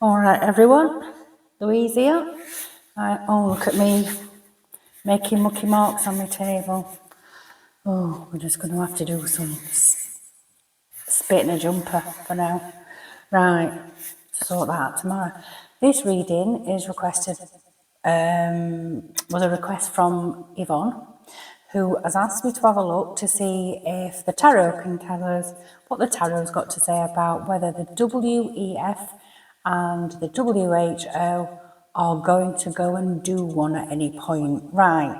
All right, everyone. Louise here. Oh, look at me making mucky marks on my table. Oh, we're just going to have to do some spit in a jumper for now. Right, sort that out tomorrow. This reading is was a request from Yvonne, who has asked me to have a look to see if the tarot can tell us what the tarot's got to say about whether the WEF and the WHO are going to go and do one at any point. Right.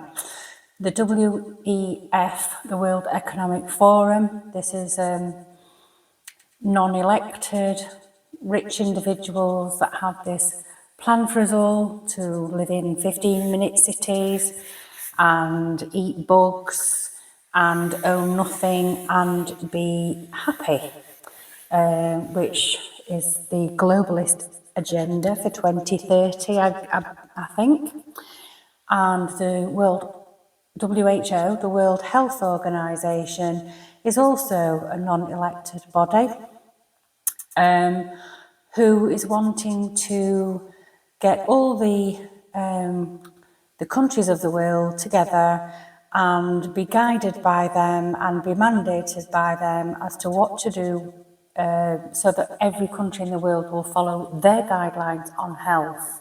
The WEF, the World Economic Forum, this is non-elected, rich individuals that have this plan for us all to live in 15-minute cities and eat bugs and own nothing and be happy, which is the globalist agenda for 2030, I think. And the WHO, the World Health Organization, is also a non-elected body who is wanting to get all the countries of the world together and be guided by them and be mandated by them as to what to do so that every country in the world will follow their guidelines on health.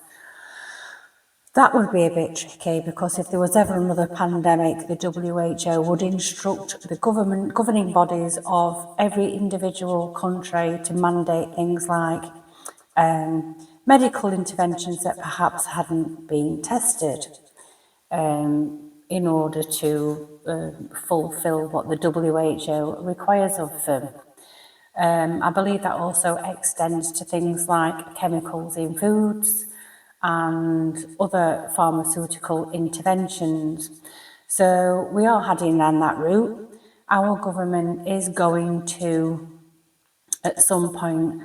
That would be a bit tricky, because if there was ever another pandemic, the WHO would instruct the governing bodies of every individual country to mandate things like medical interventions that perhaps hadn't been tested in order to fulfill what the WHO requires of them. I believe that also extends to things like chemicals in foods and other pharmaceutical interventions. So we are heading down that route. Our government is going to, at some point,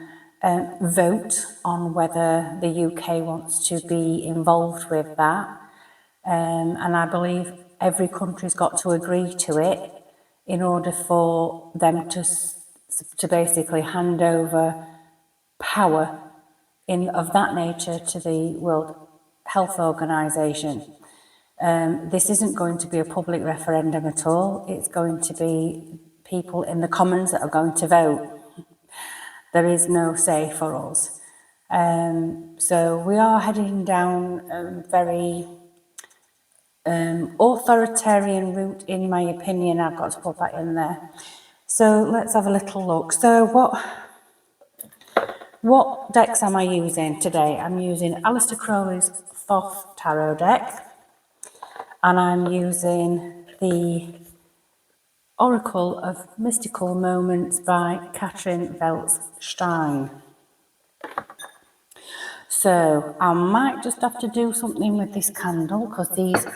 vote on whether the UK wants to be involved with that. And I believe every country's got to agree to it in order for them to basically hand over power of that nature to the World Health Organization. This isn't going to be a public referendum at all. It's going to be people in the Commons that are going to vote. There is no say for us. So we are heading down a very authoritarian route, in my opinion. I've got to put that in there. So let's have a little look. So what decks am I using today? I'm using Aleister Crowley's Thoth Tarot deck, and I'm using the Oracle of Mystical Moments by Catherine Veltz-Stein. So I might just have to do something with this candle, because these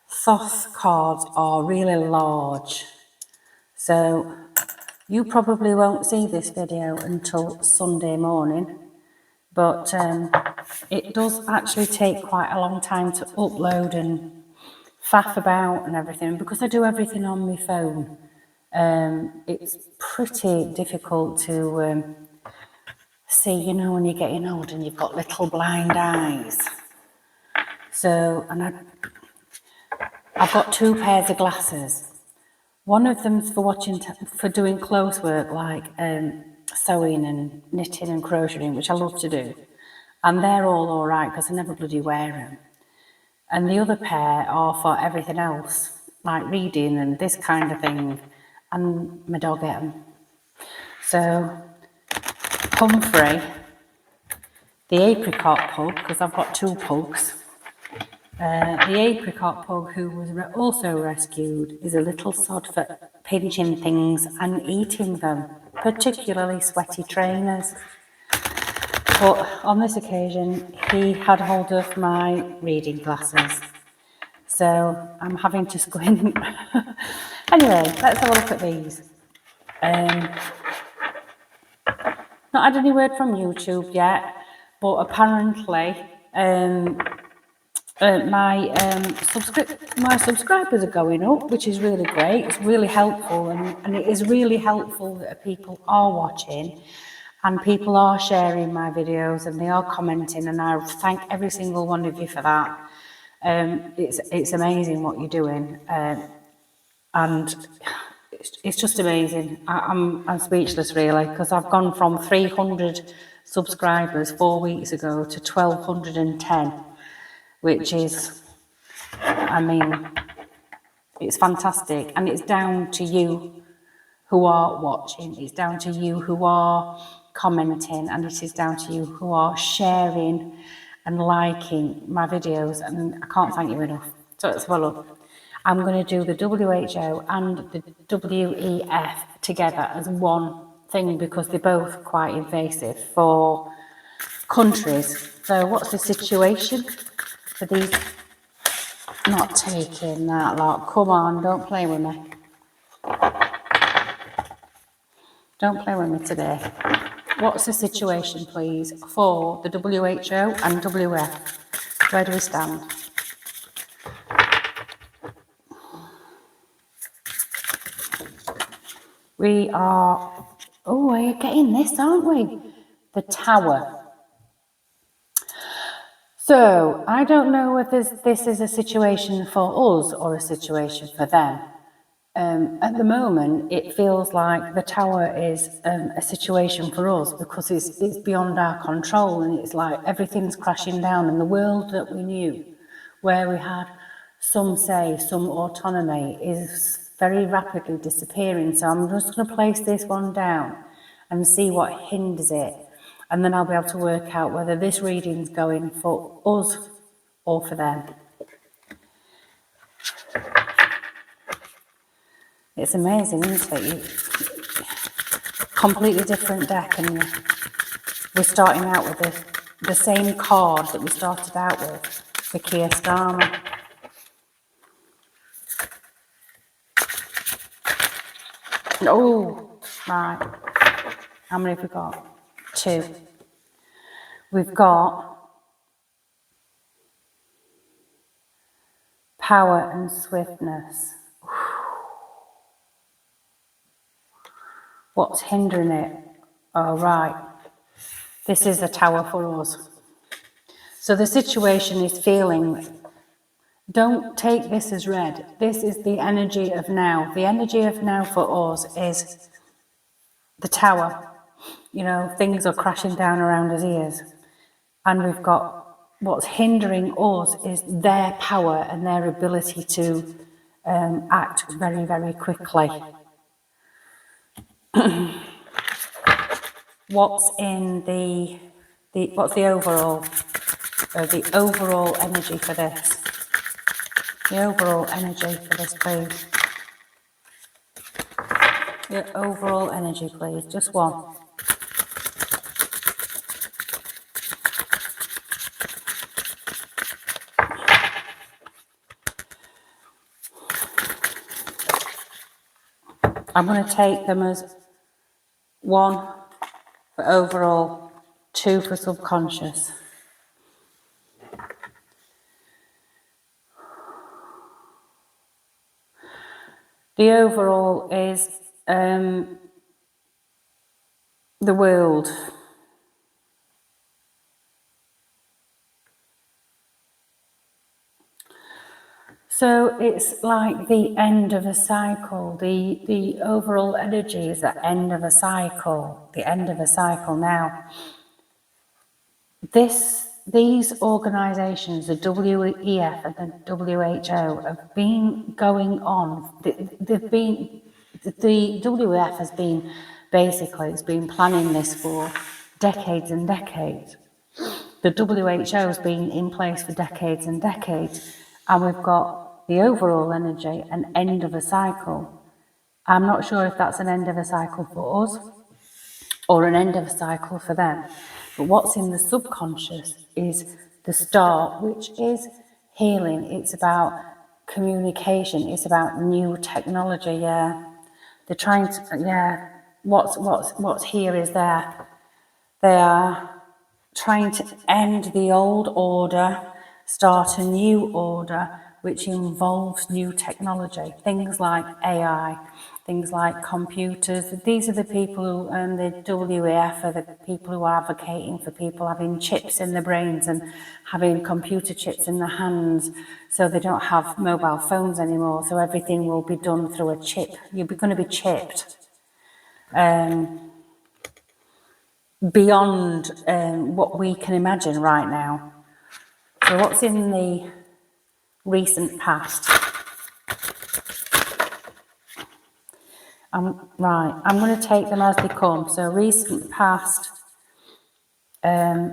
Thoth cards are really large. So you probably won't see this video until Sunday morning, but it does actually take quite a long time to upload and faff about and everything. Because I do everything on my phone, it's pretty difficult to see, you know, when you're getting old and you've got little blind eyes. So, and I've got two pairs of glasses. One of them's for doing clothes work, like sewing and knitting and crocheting, which I love to do. And they're all right, because I never bloody wear them. And the other pair are for everything else, like reading and this kind of thing. And my dog ate them. So Humphrey, the apricot pug, because I've got two pugs, the apricot pug, who was also rescued, is a little sod for pinching things and eating them, particularly sweaty trainers. But on this occasion, he had hold of my reading glasses, so I'm having to squint. Anyway, let's have a look at these. Not had any word from YouTube yet, but apparently my subscribers are going up, which is really great. It's really helpful, and it is really helpful that people are watching. And people are sharing my videos and they are commenting, and I thank every single one of you for that. It's amazing what you're doing, and it's just amazing. I'm speechless really, because I've gone from 300 subscribers 4 weeks ago to 1,210, which is, I mean, it's fantastic, and it's down to you who are watching, it's down to you who are commenting, and it is down to you who are sharing and liking my videos, and I can't thank you enough. So it's well up. I'm going to do the WHO and the WEF together as one thing, because they're both quite invasive for countries. So what's the situation for these? Not taking that lot. Come on, don't play with me. Don't play with me today. What's the situation, please, for the WHO and WF? Where do we stand? We are, we're getting this, aren't we? The Tower. So, I don't know whether this is a situation for us or a situation for them. At the moment, it feels like the Tower is a situation for us, because it's beyond our control, and it's like everything's crashing down, and the world that we knew, where we had some say, some autonomy, is very rapidly disappearing. So I'm just going to place this one down and see what hinders it, and then I'll be able to work out whether this reading's going for us or for them. It's amazing, isn't it? Completely different deck, and we're starting out with the same card that we started out with, the Kia Starmer. Oh, right. How many have we got? 2. We've got power and swiftness. What's hindering it? Oh, right. This is the Tower for us. So the situation is feeling, don't take this as read. This is the energy of now. The energy of now for us is the Tower. You know, things are crashing down around us ears. And we've got what's hindering us is their power and their ability to act very, very quickly. What's in what's the overall energy for this? The overall energy for this, please. The overall energy, please. Just one. I'm going to take them as 1 for overall, 2 for subconscious. The overall is the world. So it's like the end of a cycle. The overall energy is the end of a cycle. The end of a cycle. Now, these organisations, the WEF and the WHO, have been going on. The WEF has been it's been planning this for decades and decades. The WHO has been in place for decades and decades, and we've got the overall energy, an end of a cycle. I'm not sure if that's an end of a cycle for us or an end of a cycle for them. But what's in the subconscious is the start, which is healing. It's about communication. It's about new technology. Yeah, they're trying to. Yeah, what's here is there. They are trying to end the old order, start a new order, which involves new technology, things like AI, things like computers. These are the people who, and the WEF are the people who are advocating for people having chips in their brains and having computer chips in their hands, so they don't have mobile phones anymore, so everything will be done through a chip. You're going to be chipped. Beyond what we can imagine right now. So what's in the recent past? Right, I'm going to take them as they come. So recent past, near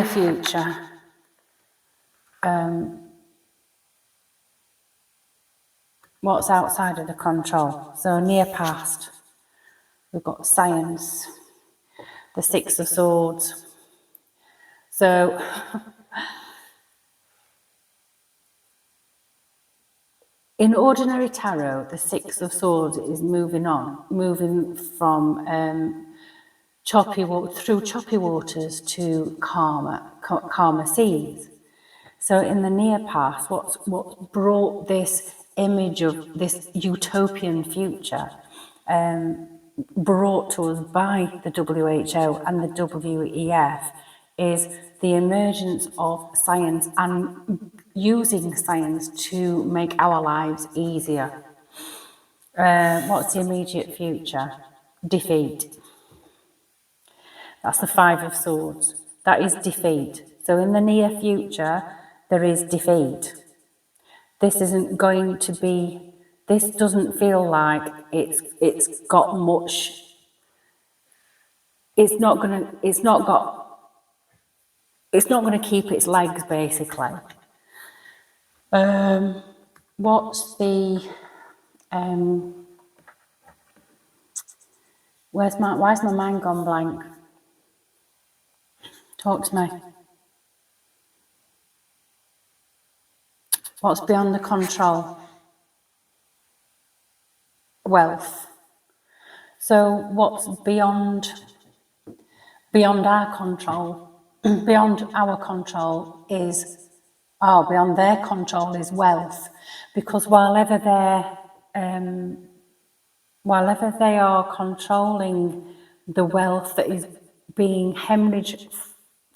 future, what's outside of the control. So near past, we've got science, the Six of Swords. So in ordinary tarot, the Six of Swords is moving from through choppy waters to calmer seas. So in the near past, what's brought this image of this utopian future, brought to us by the WHO and the WEF, is the emergence of science and using science to make our lives easier. What's the immediate future? Defeat. That's the Five of Swords. That is defeat. So in the near future, there is defeat. This isn't going to be, this doesn't feel like it's got much, it's not going to keep its legs, basically. What's the, why's my mind gone blank? Talk to me. What's beyond the control? Wealth. So what's beyond our control, beyond our control is, beyond their control is wealth. Because while ever they are controlling the wealth that is being hemorrhaged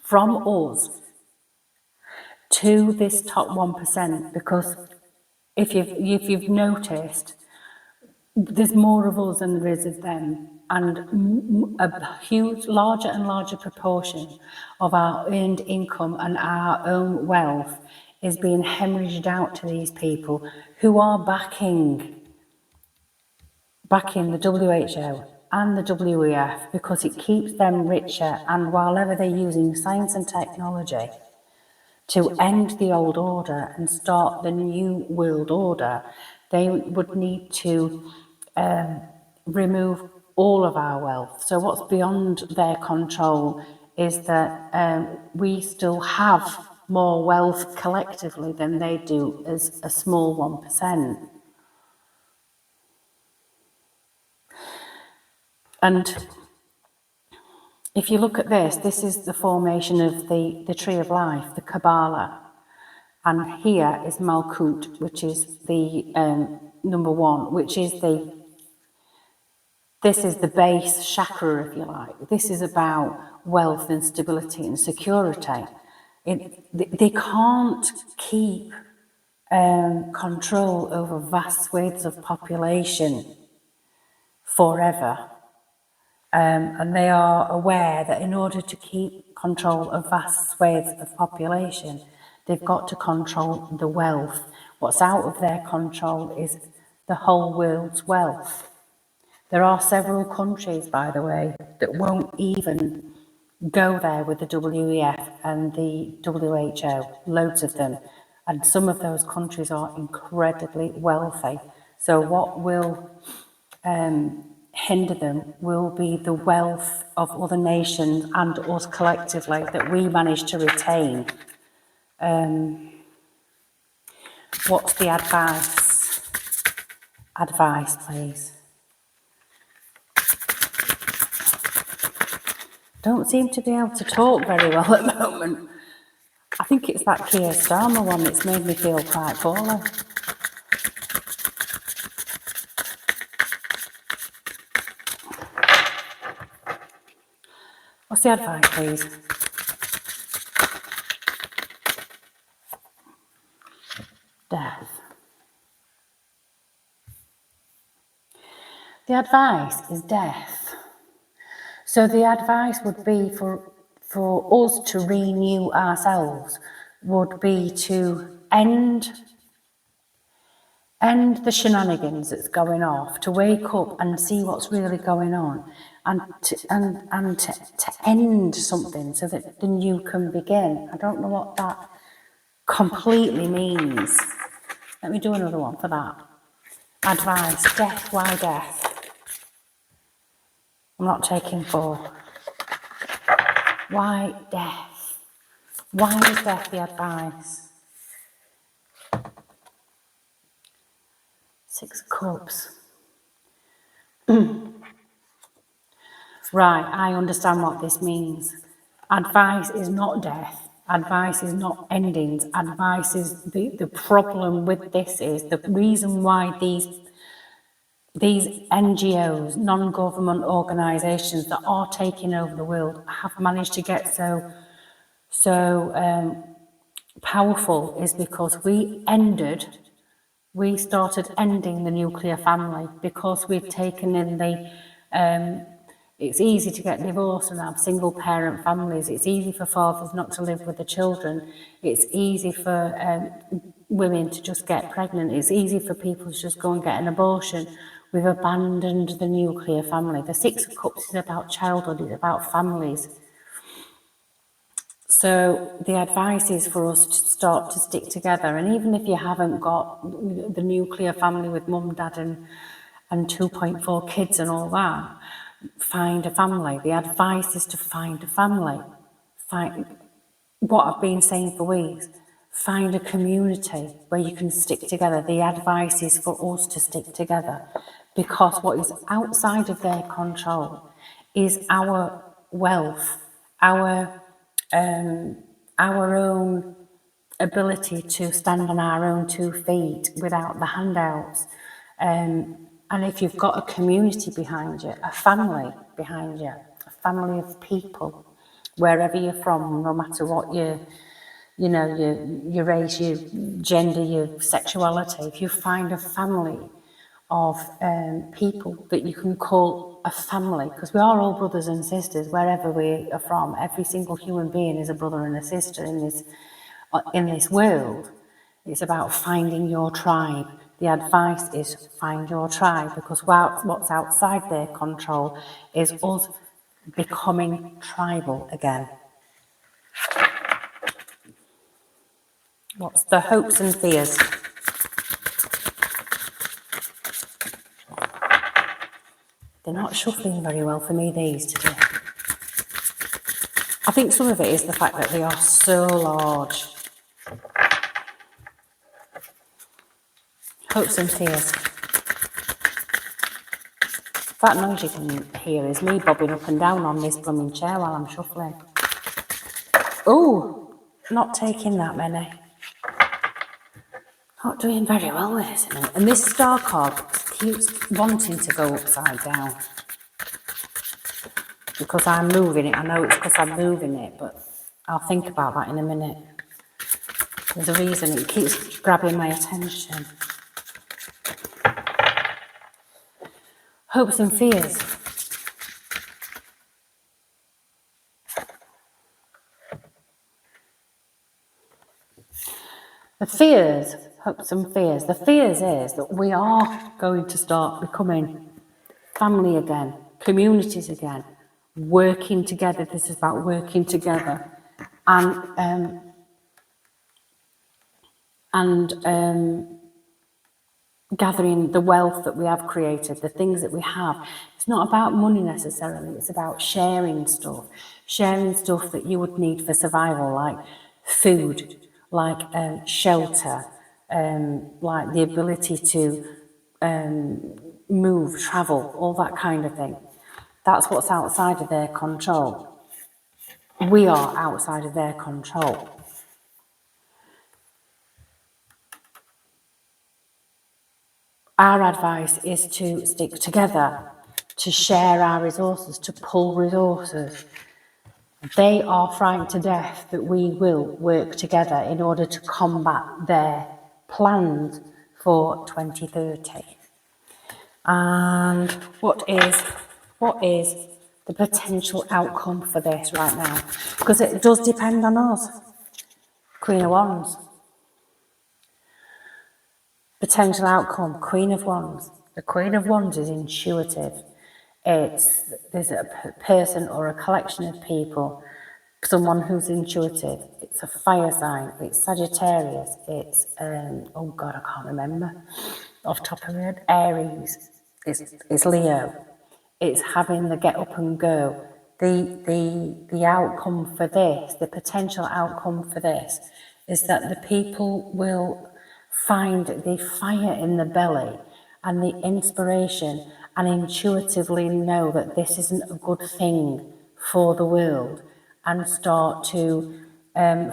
from us to this top 1%, because if you've noticed, there's more of us than there is of them, and a huge, larger and larger proportion of our earned income and our own wealth is being hemorrhaged out to these people who are backing the WHO and the WEF, because it keeps them richer. And while ever they're using science and technology to end the old order and start the new world order, they would need to remove all of our wealth. So what's beyond their control is that we still have more wealth collectively than they do as a small 1%. And if you look at this is the formation of the Tree of Life, the Kabbalah. And here is Malkut, which is the number one, which is this is the base chakra, if you like. This is about wealth and stability and security. They can't keep control over vast swathes of population forever. And they are aware that in order to keep control of vast swathes of population, they've got to control the wealth. What's out of their control is the whole world's wealth. There are several countries, by the way, that won't even go there with the WEF and the WHO, loads of them. And some of those countries are incredibly wealthy. So what will hinder them will be the wealth of other nations and us collectively that we manage to retain. What's the advice? Advice, please. Don't seem to be able to talk very well at the moment. I think it's that Keir Starmer one that's made me feel quite poorly. What's the advice, please? Death. The advice is death. So the advice would be for us to renew ourselves, would be to end the shenanigans that's going off, to wake up and see what's really going on, and to end something so that the new can begin. I don't know what that completely means. Let me do another one for that. Advice, death, why death? I'm not taking 4. Why death? Why is death the advice? 6 of Cups. Right, I understand what this means. Advice is not death. Advice is not endings. Advice is the problem with this is the reason why these NGOs, non-government organisations that are taking over the world have managed to get so powerful is because we started ending the nuclear family because we've taken in it's easy to get divorced and have single parent families. It's easy for fathers not to live with the children. It's easy for women to just get pregnant. It's easy for people to just go and get an abortion. We've abandoned the nuclear family. The 6 of Cups is about childhood. It's about families. So the advice is for us to start to stick together. And even if you haven't got the nuclear family with mum, dad and 2.4 kids and all that, find a family. The advice is to find a family. Find what I've been saying for weeks. Find a community where you can stick together. The advice is for us to stick together because what is outside of their control is our wealth, our own ability to stand on our own 2 feet without the handouts. And if you've got a community behind you, a family behind you, a family of people, wherever you're from, no matter what your race, your gender, your sexuality, if you find a family of people that you can call a family, because we are all brothers and sisters wherever we are from. Every single human being is a brother and a sister in this world. It's about finding your tribe. The advice is find your tribe, because what's outside their control is us becoming tribal again. What's the hopes and fears? They're not shuffling very well for me, these today. I think some of it is the fact that they are so large. Hopes and fears. That noise you can hear is me bobbing up and down on this blooming chair while I'm shuffling. Oh, not taking that many. Not doing very well with this, isn't it? And this star card keeps wanting to go upside down. Because I'm moving it. I know it's because I'm moving it, but I'll think about that in a minute. There's a reason it keeps grabbing my attention. Hopes and fears. The fears, hopes and fears. The fears is that we are going to start becoming family again, communities again, working together. This is about working together and gathering the wealth that we have created, the things that we have. It's not about money necessarily, it's about sharing stuff that you would need for survival, like food, like shelter, like the ability to move, travel, all that kind of thing. That's what's outside of their control. We are outside of their control. Our advice is to stick together, to share our resources, to pull resources. They are frightened to death that we will work together in order to combat their plans for 2030. And what is the potential outcome for this right now? Because it does depend on us. Queen of Wands. Potential outcome, Queen of Wands. The Queen of Wands is intuitive. There's a person or a collection of people, someone who's intuitive. It's a fire sign. It's Sagittarius. It's oh God, I can't remember off the top of my head. Aries. It's Leo. It's having the get up and go. The outcome for this, the potential outcome for this, is that the people will find the fire in the belly and the inspiration and intuitively know that this isn't a good thing for the world and start to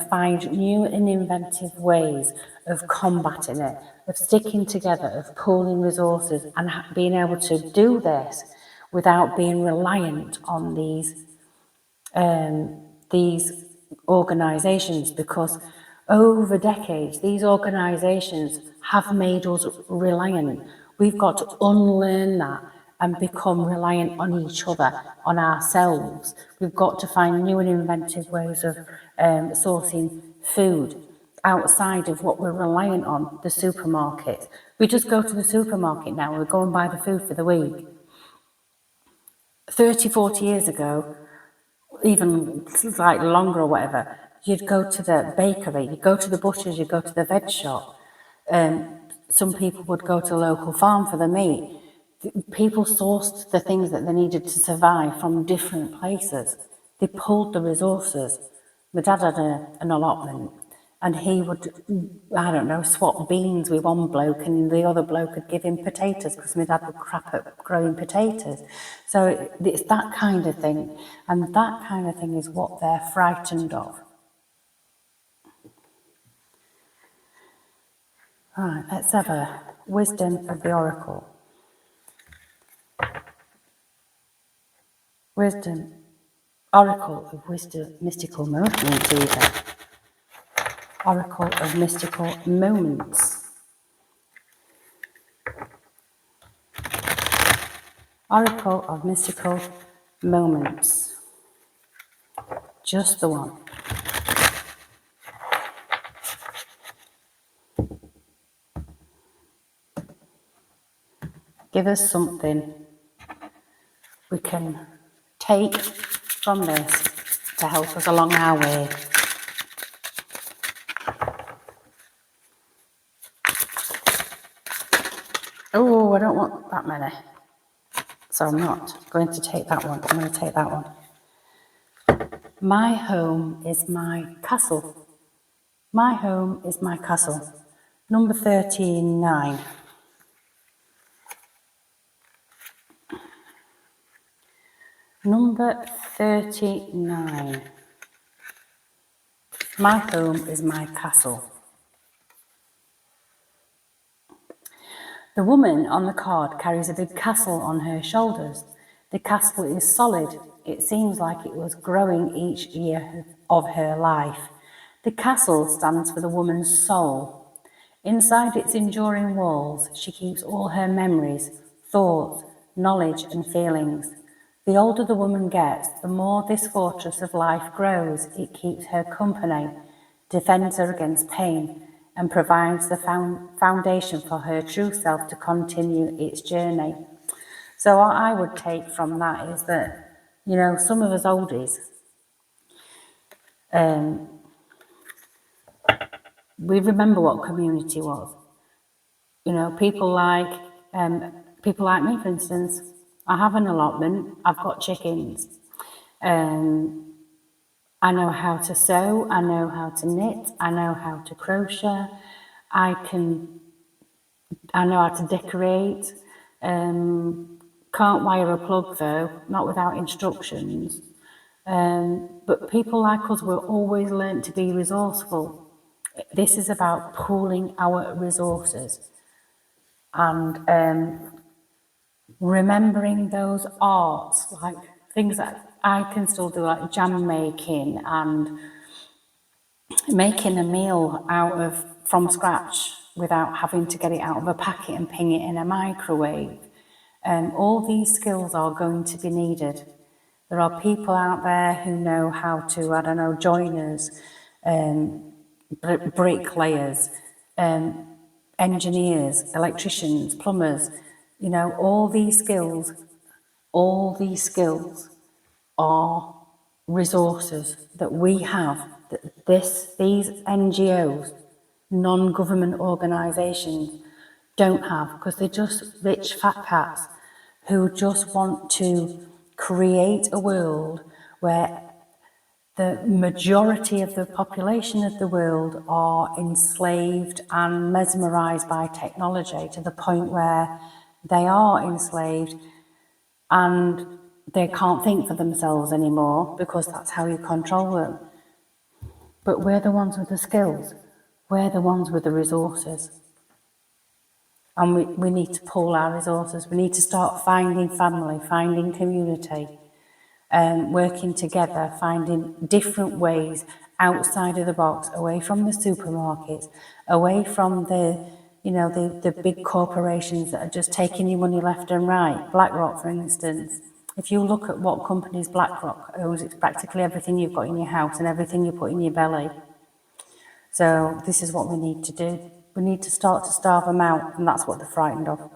find new and inventive ways of combating it, of sticking together, of pooling resources and being able to do this without being reliant on these organisations, because over decades these organisations have made us reliant. We've got to unlearn that and become reliant on each other, on ourselves. We've got to find new and inventive ways of sourcing food outside of what we're reliant on, the supermarket. We just go to the supermarket now, we go and buy the food for the week. 30, 40 years ago, even slightly longer or whatever, you'd go to the bakery, you'd go to the butchers, you'd go to the veg shop. Some people would go to the local farm for the meat. People sourced the things that they needed to survive from different places. They pulled the resources. My dad had an allotment, and he would, I don't know, swap beans with one bloke and the other bloke would give him potatoes because my dad would crap at growing potatoes. So it's that kind of thing, and that kind of thing is what they're frightened of. All right, let's have a wisdom of the oracle. Wisdom, oracle of wisdom, mystical moments even. Oracle of mystical moments. Oracle of mystical moments. Just the one. Give us something we can take from this to help us along our way. Oh, I don't want that many. So I'm not going to take that one. I'm going to take that one. My home is my castle. My home is my castle. Number 39. Number 39. My home is my castle. The woman on the card carries a big castle on her shoulders. The castle is solid. It seems like it was growing each year of her life. The castle stands for the woman's soul. Inside its enduring walls, she keeps all her memories, thoughts, knowledge and feelings. The older the woman gets, the more this fortress of life grows. It keeps her company, defends her against pain, and provides the foundation for her true self to continue its journey. So what I would take from that is that, you know, some of us oldies, we remember what community was. You know, people like me, for instance. I have an allotment. I've got chickens. I know how to sew. I know how to knit. I know how to crochet. I know how to decorate. Can't wire a plug though, not without instructions. But people like us were always learnt to be resourceful. This is about pooling our resources and remembering those arts, like things that I can still do like jam making and making a meal from scratch without having to get it out of a packet and ping it in a microwave. All these skills are going to be needed. There are people out there who know how to, I don't know, joiners, bricklayers, engineers, electricians, plumbers, you know, all these skills are resources that we have, that these NGOs, non-government organisations, don't have, because they're just rich fat cats who just want to create a world where the majority of the population of the world are enslaved and mesmerised by technology to the point where they are enslaved and they can't think for themselves anymore, because that's how you control them. But we're the ones with the skills. We're the ones with the resources. And we need to pool our resources. We need to start finding family, finding community, working together, finding different ways outside of the box, away from the supermarkets, away from the big corporations that are just taking your money left and right. BlackRock, for instance. If you look at what companies BlackRock owns, it's practically everything you've got in your house and everything you put in your belly. So this is what we need to do. We need to start to starve them out, and that's what they're frightened of.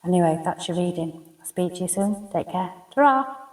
Anyway, that's your reading. I'll speak to you soon. Take care. Ta-ra!